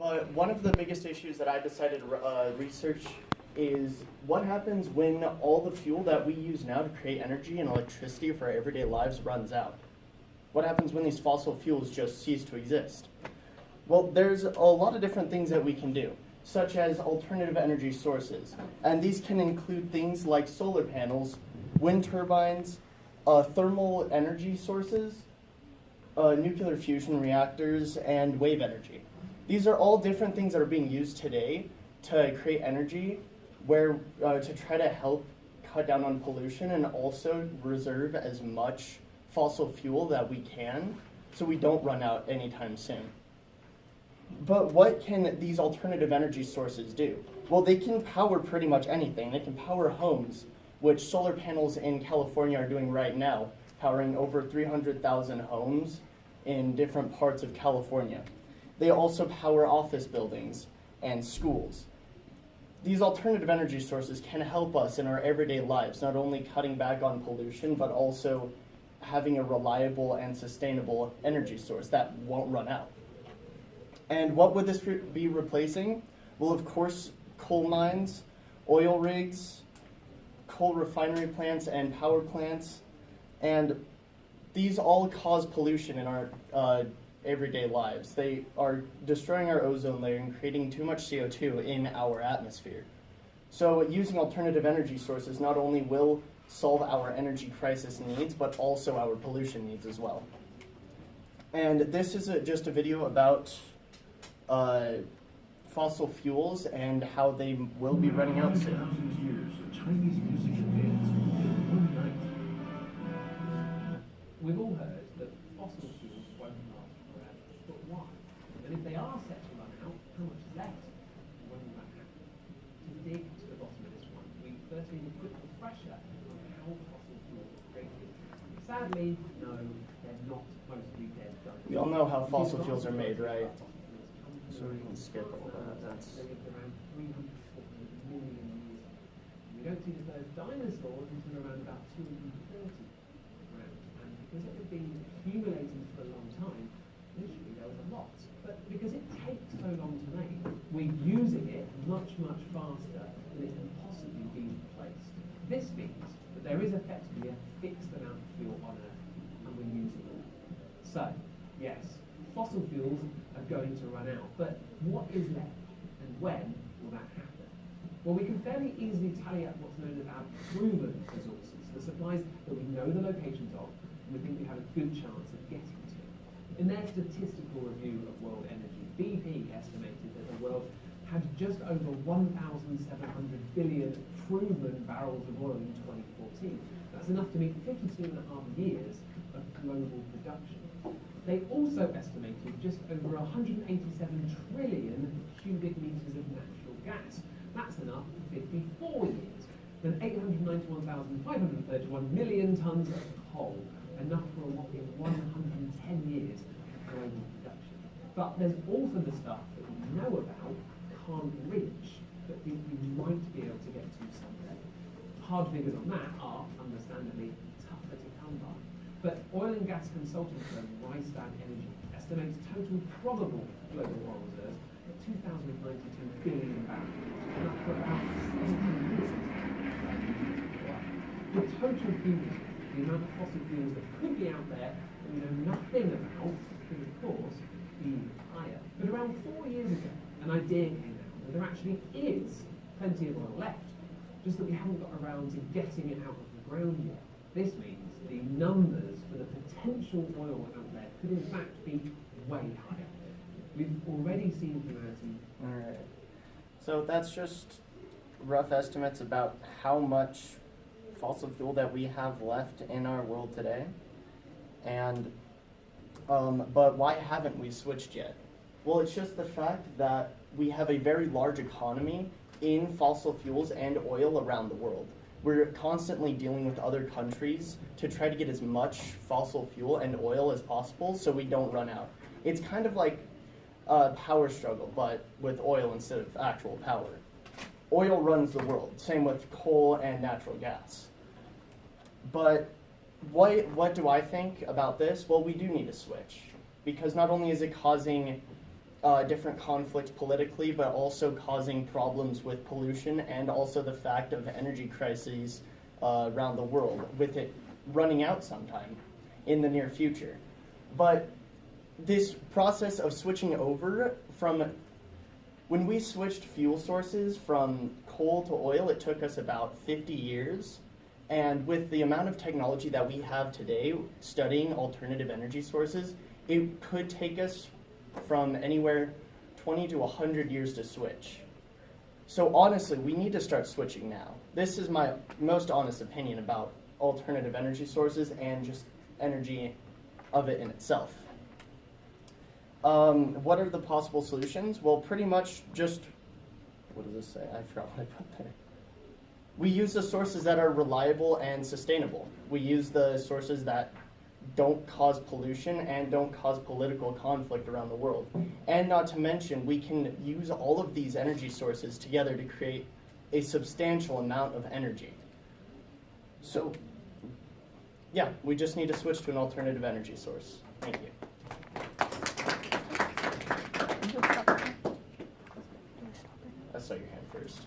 But one of the biggest issues that I decided to research is what happens when all the fuel that we use now to create energy and electricity for our everyday lives runs out? What happens when these fossil fuels just cease to exist? Well, there's a lot of different things that we can do, such as alternative energy sources. And these can include things like solar panels, wind turbines, thermal energy sources, nuclear fusion reactors, and wave energy. These are all different things that are being used today to create energy where to try to help cut down on pollution and also reserve as much fossil fuel that we can so we don't run out anytime soon. But what can these alternative energy sources do? Well, they can power pretty much anything. They can power homes, which solar panels in California are doing right now, powering over 300,000 homes in different parts of California. They also power office buildings and schools. These alternative energy sources can help us in our everyday lives, not only cutting back on pollution, but also having a reliable and sustainable energy source that won't run out. And what would this be replacing? Well, of course, coal mines, oil rigs, coal refinery plants, and power plants. And these all cause pollution in our everyday lives. They are destroying our ozone layer and creating too much CO2 in our atmosphere. So using alternative energy sources not only will solve our energy crisis needs, but also our pollution needs as well. And this is just a video about fossil fuels and how they will be running out soon. Chinese music advanced in one night. We've all heard that fossil fuels won't last forever, but why? And if they are set to run out, how much is left? When will that happen? To dig to the bottom of this one, we first need a quick refresher on how fossil fuels are created. Sadly, no, they're not mostly dead dinosaurs. We all know how fossil fuels are made, right? So we can skip all that. That's They lived around 340 million years. We don't see the first dinosaurs until around about 230 around. And because it had been accumulating for a long time, initially there was a lot. But because it takes so long to make, we're using it much, much faster than it can possibly be replaced. This means that there is effectively a fixed amount of fuel on Earth, and we're using it. So, yes, fossil fuels are going to run out, but what is left, and when will that happen? Well, we can fairly easily tally up what's known as our proven resources, the supplies that we know the locations of, and we think we have a good chance of getting to. In their statistical review of world energy, BP estimated that the world had just over 1,700 billion proven barrels of oil in 2014. That's enough to meet 52.5 years of global production. They also estimated just over 187 trillion cubic meters of natural gas. That's enough for 54 years. Then 891,531 million tons of coal, enough for a whopping 110 years of global production. But there's also the stuff that we know about, can't reach, but think we might be able to get to someday. Hard figures on that are, understandably, tougher to come by. But oil and gas consulting firm Rystad Energy estimates total probable global oil reserves at 2,092 billion barrels, enough for about 17 years. The total fuel, the amount of fossil fuels that could be out there that we know nothing about, could of course be higher. But around 4 years ago, an idea came out that there actually is plenty of oil left, just that we haven't got around to getting it out of the ground yet. This means the numbers for the potential oil out there could in fact be way higher. We've already seen humanity. Alright. So that's just rough estimates about how much fossil fuel that we have left in our world today. And but why haven't we switched yet? Well, it's just the fact that we have a very large economy in fossil fuels and oil around the world. We're constantly dealing with other countries to try to get as much fossil fuel and oil as possible so we don't run out. It's kind of like a power struggle, but with oil instead of actual power. Oil runs the world, same with coal and natural gas. But what do I think about this? Well, we do need to switch, because not only is it causing different conflicts politically, but also causing problems with pollution and also the fact of energy crises around the world, with it running out sometime in the near future. But this process of switching over from, when we switched fuel sources from coal to oil, it took us about 50 years. And with the amount of technology that we have today studying alternative energy sources, it could take us from anywhere 20 to 100 years to switch. So honestly, we need to start switching now. This is my most honest opinion about alternative energy sources and just energy of it in itself. What are the possible solutions? Well, pretty much just, what does this say? I forgot what I put there. We use the sources that are reliable and sustainable. We use the sources that don't cause pollution and don't cause political conflict around the world. And not to mention, we can use all of these energy sources together to create a substantial amount of energy. So, yeah, we just need to switch to an alternative energy source. Thank you. I saw your hand first.